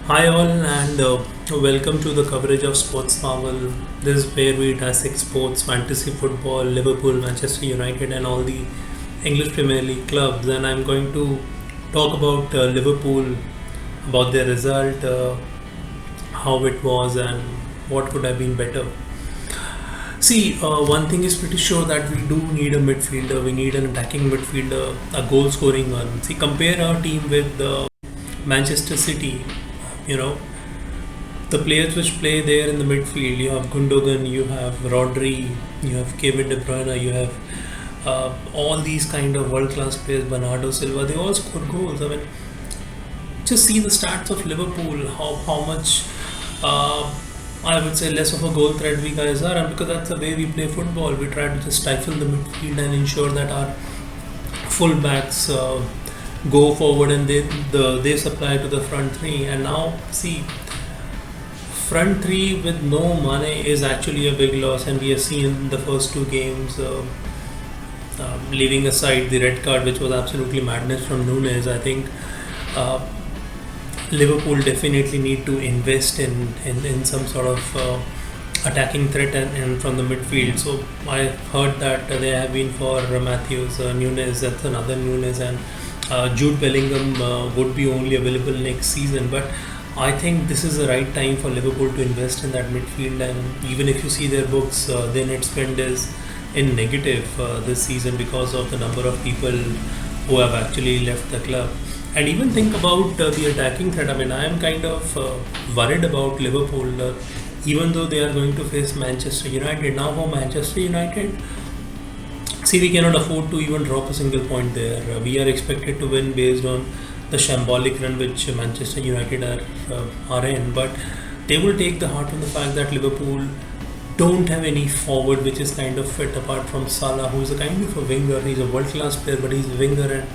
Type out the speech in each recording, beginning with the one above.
Hi all and welcome to the coverage of Sports Marvel. This is where we dissect sports, fantasy football, Liverpool, Manchester United and all the English Premier League clubs, and I'm going to talk about Liverpool, about their result, how it was and what could have been better. See, one thing is pretty sure that we do need a midfielder, we need an attacking midfielder, a goal scoring one. See, compare our team with Manchester City, you know, the players which play there in the midfield. You have Gundogan, you have Rodri, you have Kevin De Bruyne, you have all these kind of world class players, Bernardo Silva. They all score goals. I mean, just see the stats of Liverpool. How much I would say less of a goal threat we guys are, and because that's the way we play football, we try to just stifle the midfield and ensure that our fullbacks go forward and they supply to the front three. And now see, front three with no Mane is actually a big loss, and we have seen the first two games. Leaving aside the red card, which was absolutely madness from Nunes, I think uh, Liverpool definitely need to invest in some sort of attacking threat and from the midfield. So I heard that they have been for Matthews, Nunes, that's another Nunes, and Jude Bellingham would be only available next season. But I think this is the right time for Liverpool to invest in that midfield. And even if you see their books, their net spend is in negative this season because of the number of people who have actually left the club. And even think about the attacking threat. I mean, I am kind of worried about Liverpool, even though they are going to face Manchester United. Now, for Manchester United, see, we cannot afford to even drop a single point there. We are expected to win based on the shambolic run which Manchester United are in. But they will take the heart from the fact that Liverpool don't have any forward which is kind of fit apart from Salah, who is a kind of a winger. He's a world class player, but he's a winger. And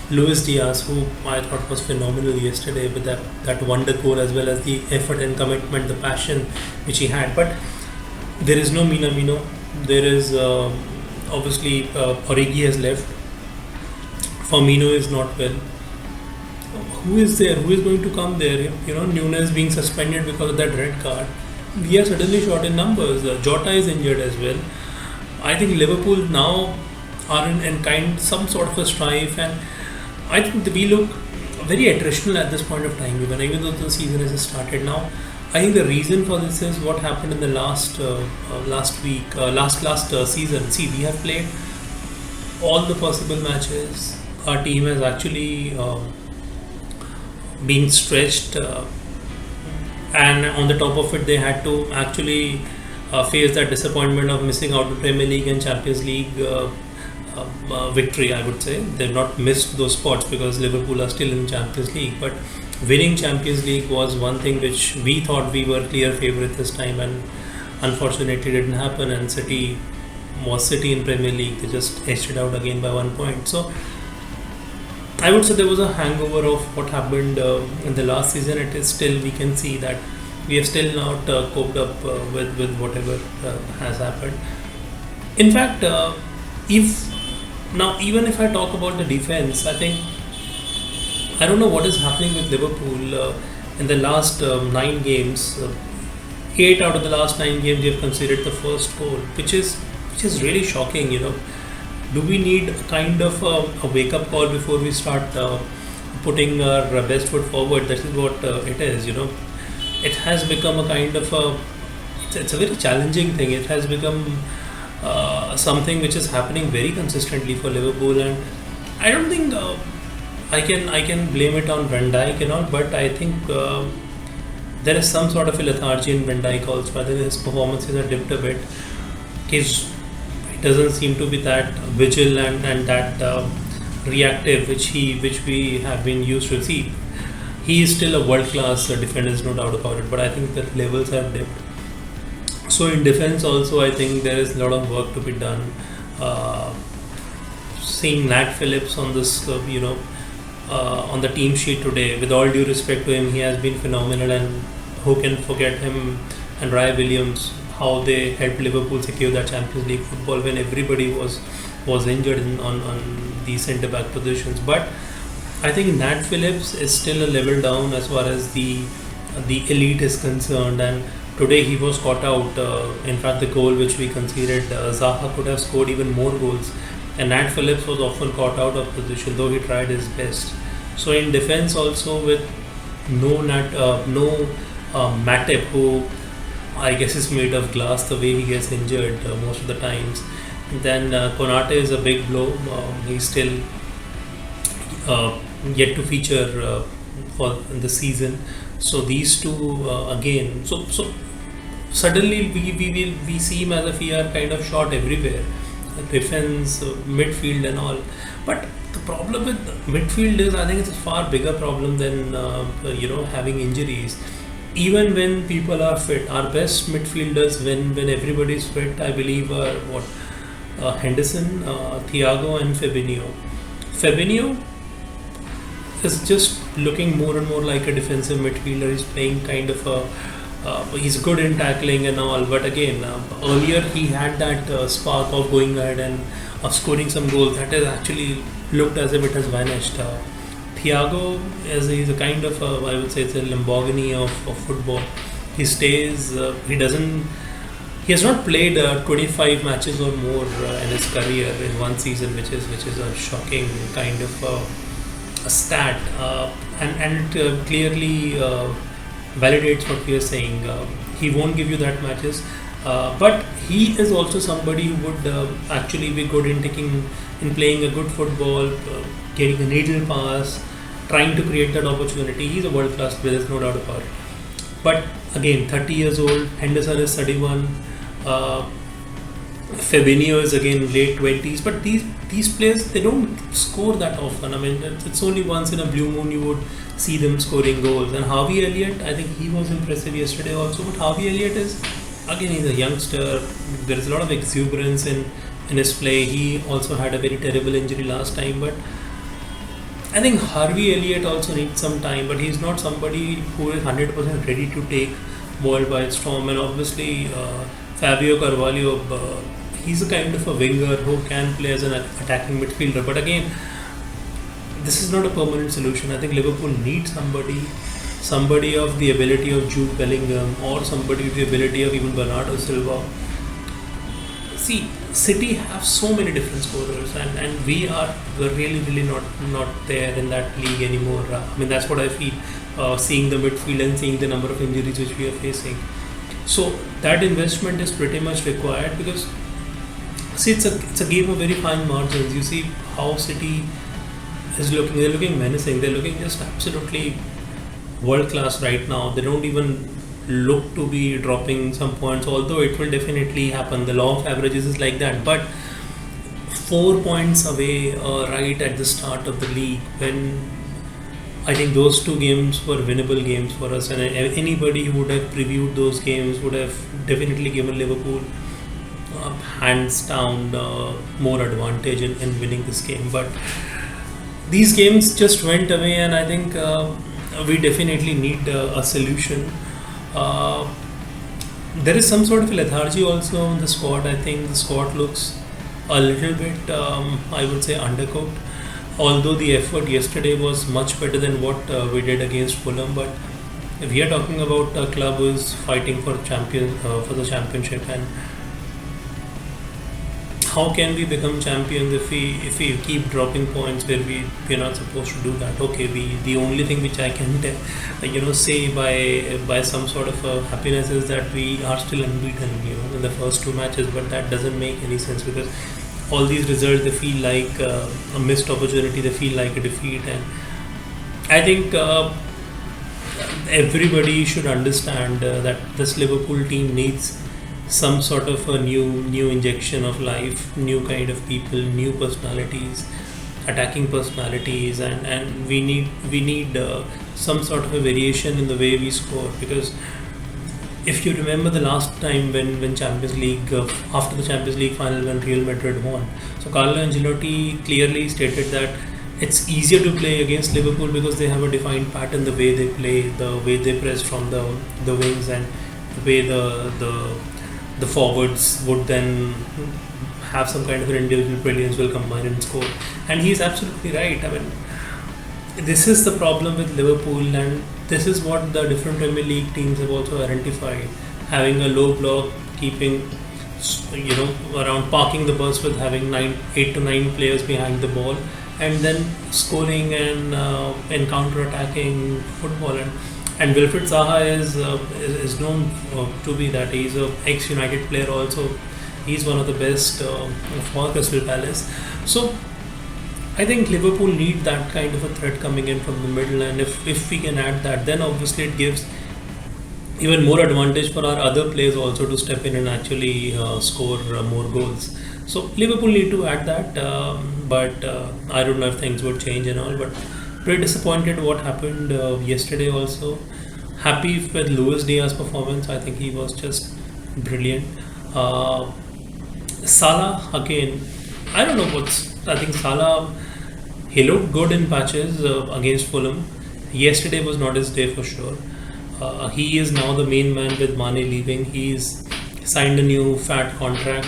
Luis Diaz, who I thought was phenomenal yesterday with that wonder goal, as well as the effort and commitment, the passion which he had. But there is no Minamino. There is obviously Origi has left. Firmino is not well. Who is there? Who is going to come there? You know, Nunes being suspended because of that red card. We are suddenly short in numbers. Jota is injured as well. I think Liverpool now are in kind some sort of a strife, and I think we look very attritional at this point of time. Even though the season has started now, I think the reason for this is what happened in the last season. See, we have played all the possible matches. Our team has actually been stretched, and on the top of it, they had to actually face that disappointment of missing out the Premier League and Champions League victory. I would say they've not missed those spots because Liverpool are still in Champions League, but winning Champions League was one thing which we thought we were clear favourite this time, and unfortunately it didn't happen. And City was City in Premier League; they just edged it out again by 1 point. So I would say there was a hangover of what happened in the last season. It is still, we can see that we have still not coped up with whatever has happened. In fact, if now even if I talk about the defense, I think I don't know what is happening with Liverpool in the last 9 games. 8 out of the last 9 games, they have conceded the first goal, which is really shocking. You know, do we need a kind of a wake up call before we start putting our best foot forward? That is what it is. You know, it has become a kind of a it's a very challenging thing. It has become something which is happening very consistently for Liverpool, and I don't think I can blame it on Van Dijk and all, but I think there is some sort of a lethargy in Van Dijk also. I think his performances are dipped a bit. His doesn't seem to be that vigilant and that reactive which we have been used to see. He is still a world class defender, there's no doubt about it, but I think the levels have dipped. So in defense also, I think there is a lot of work to be done. Seeing Nat Phillips on this, on the team sheet today, with all due respect to him, he has been phenomenal, and who can forget him and Ryan Williams, how they helped Liverpool secure that Champions League football when everybody was injured on the centre back positions. But I think Nat Phillips is still a level down as far as the the elite is concerned. And today he was caught out. In fact, the goal which we conceded, Zaha could have scored even more goals. And Nat Phillips was often caught out of position, though he tried his best. So in defense also, with no Matip, who I guess is made of glass the way he gets injured most of the times. Then Konata is a big blow. He's still yet to feature for the season. So these two again. So suddenly we see him as if we are kind of short everywhere, defense, midfield, and all. But the problem with midfield is, I think it's a far bigger problem than having injuries. Even when people are fit, our best midfielders, when everybody is fit, I believe are Henderson, Thiago, and Fabinho. Fabinho is just looking more and more like a defensive midfielder. He's playing kind of he's good in tackling and all, but again, earlier he had that spark of going ahead and scoring some goals. That has actually looked as if it has vanished. Thiago is a kind of I would say it's a Lamborghini of football. He stays. He has not played 25 matches or more in his career in one season, which is a shocking kind of a stat, and it clearly validates what we are saying. He won't give you that matches, but he is also somebody who would actually be good in playing a good football, getting a needle pass, trying to create that opportunity. He's a world class player, there's no doubt about it. But again, 30 years old. Henderson is 31. Fabinho is again late 20s, but these players, they don't score that often. I mean, it's only once in a blue moon you would see them scoring goals. And Harvey Elliott, I think he was impressive yesterday also. But Harvey Elliott is, again, he's a youngster. There is a lot of exuberance in his play. He also had a very terrible injury last time, but I think Harvey Elliott also needs some time. But he's not somebody who is 100% ready to take ball by storm. And obviously, Fabio Carvalho, he's a kind of a winger who can play as an attacking midfielder. But again, this is not a permanent solution. I think Liverpool needs somebody of the ability of Jude Bellingham, or somebody with the ability of even Bernardo Silva. See, City have so many different scorers, and we're really not there in that league anymore. I mean, that's what I feel, seeing the midfield and seeing the number of injuries which we are facing. So that investment is pretty much required, because see, it's a game of very fine margins. You see how City is looking. They're looking menacing. They're looking just absolutely world class right now. They don't even look to be dropping some points, although it will definitely happen. The law of averages is like that. But 4 points away right at the start of the league, when I think those two games were winnable games for us, and anybody who would have previewed those games would have definitely given Liverpool hands down more advantage in winning this game. But these games just went away, and I think we definitely need a solution. There is some sort of lethargy also in the squad. I think the squad looks a little bit, I would say, undercooked. Although the effort yesterday was much better than what we did against Fulham, but if we are talking about a club who is fighting for for the championship, and how can we become champions if we keep dropping points where we're not supposed to do that? Okay, the only thing which I can say by some sort of happiness is that we are still unbeaten in the first two matches, but that doesn't make any sense, because all these results, they feel like a missed opportunity, they feel like a defeat. And I think everybody should understand that this Liverpool team needs some sort of a new injection of life, new kind of people, new personalities, attacking personalities, and we need some sort of a variation in the way we score. Because if you remember the last time when Champions League, after the Champions League final when Real Madrid won, so Carlo Ancelotti clearly stated that it's easier to play against Liverpool because they have a defined pattern, the way they play, the way they press from the wings, and the way the forwards would then have some kind of an individual brilliance, will combine and score. And he's absolutely right. I mean, this is the problem with Liverpool, and this is what the different Premier League teams have also identified. Having a low block, keeping around parking the bus with having 8 to 9 players behind the ball, and then scoring and counter attacking football. And Wilfried Zaha is known to be that. He's a ex United player also. He's one of the best for Crystal Palace. So I think Liverpool need that kind of a threat coming in from the middle, and if we can add that, then obviously it gives even more advantage for our other players also to step in and actually score more goals. So Liverpool need to add that, but I don't know if things would change and all. But pretty disappointed what happened yesterday also. Happy with Luis Diaz's performance. I think he was just brilliant. Uh, Salah again. I don't know what's. I think Salah, he looked good in patches against Fulham. Yesterday was not his day for sure. He is now the main man with Mane leaving. He's signed a new fat contract.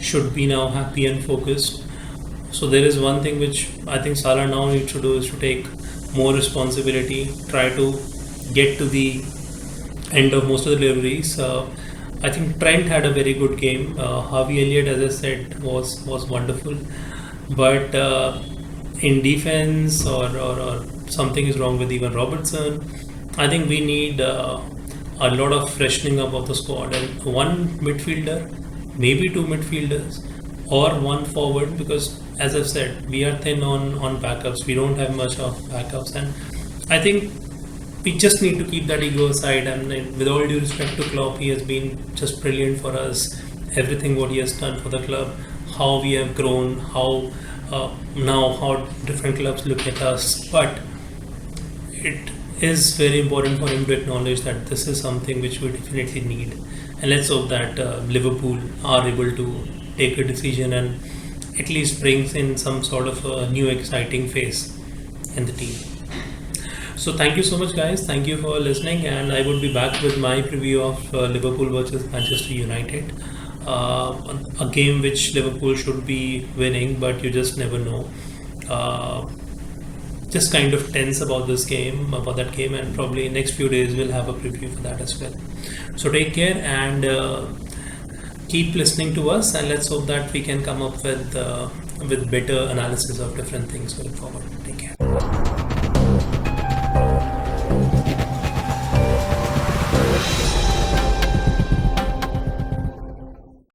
Should be now happy and focused. So there is one thing which I think Salah now needs to do is to take more responsibility. Try to get to the end of most of the deliveries. I think Trent had a very good game. Harvey Elliott, as I said, was wonderful. But in defense or something is wrong with even Robertson. I think we need a lot of freshening up of the squad, and one midfielder, maybe two midfielders, or one forward, because as I've said, we are thin on backups. We don't have much of backups, and I think we just need to keep that ego aside. And with all due respect to Klopp, he has been just brilliant for us. Everything what he has done for the club, how we have grown, how now how different clubs look at us, but it is very important for him to acknowledge that this is something which we definitely need. And let's hope that Liverpool are able to take a decision and at least brings in some sort of a new exciting face in the team. So thank you so much, guys. Thank you for listening, and I would be back with my preview of Liverpool versus Manchester United. A game which Liverpool should be winning, but you just never know. Just kind of tense about that game, and probably next few days we'll have a preview for that as well. So take care and keep listening to us, and let's hope that we can come up with better analysis of different things going forward. Take care.